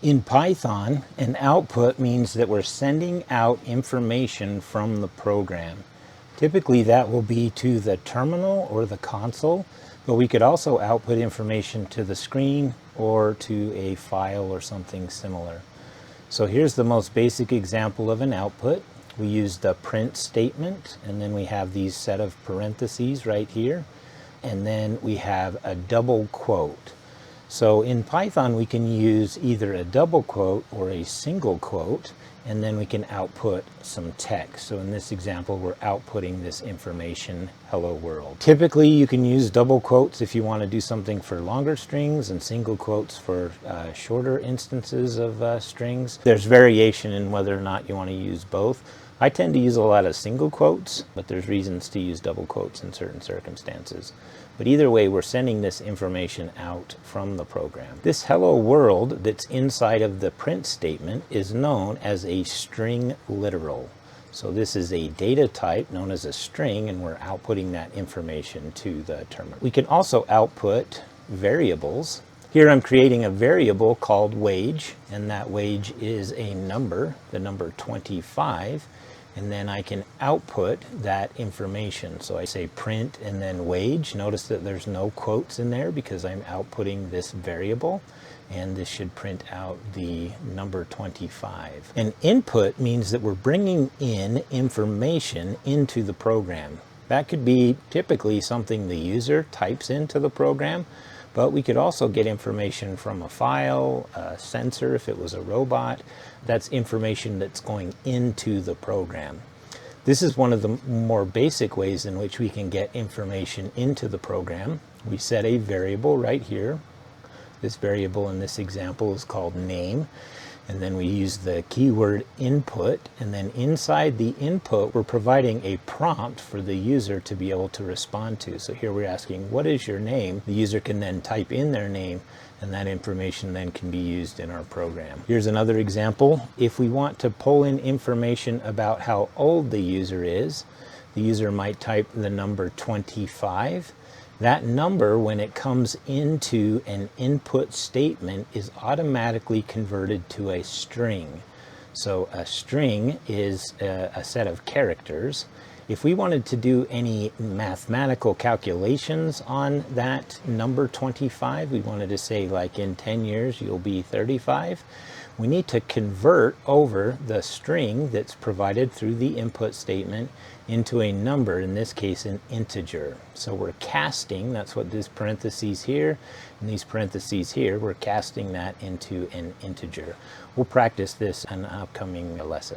In Python, an output means that we're sending out information from the program. Typically that will be to the terminal or the console, but we could also output information to the screen or to a file or something similar. So here's the most basic example of an output. We use the print statement, and then we have these set of parentheses right here, and then we have a double quote. So in Python we can use either a double quote or a single quote, and then we can output some text. So in this example we're outputting this information, hello world. Typically you can use double quotes if you want to do something for longer strings, and single quotes for shorter instances of strings. There's variation in whether or not you want to use both. I tend to use a lot of single quotes, but there's reasons to use double quotes in certain circumstances. But either way, we're sending this information out from the program. This hello world that's inside of the print statement is known as a string literal. So this is a data type known as a string, and we're outputting that information to the terminal. We can also output variables. Here I'm creating a variable called wage, and that wage is a number, the number 25, and then I can output that information. So I say print and then wage. Notice that there's no quotes in there because I'm outputting this variable, and this should print out the number 25. An input means that we're bringing in information into the program. That could be typically something the user types into the program, but we could also get information from a file, a sensor if it was a robot. That's information that's going into the program. This is one of the more basic ways in which we can get information into the program. We set a variable right here. This variable in this example is called name. And then we use the keyword input, and then inside the input we're providing a prompt for the user to be able to respond to. So here we're asking, what is your name? The user can then type in their name, and that information then can be used in our program. Here's another example. If we want to pull in information about how old the user is, the user might type the number 25. That number, when it comes into an input statement, is automatically converted to a string. So a string is a set of characters. If we wanted to do any mathematical calculations on that number 25, we wanted to say like in 10 years you'll be 35, we need to convert over the string that's provided through the input statement into a number, in this case an integer. So we're casting, that's what this parentheses here and these parentheses here, we're casting that into an integer. We'll practice this in an upcoming lesson.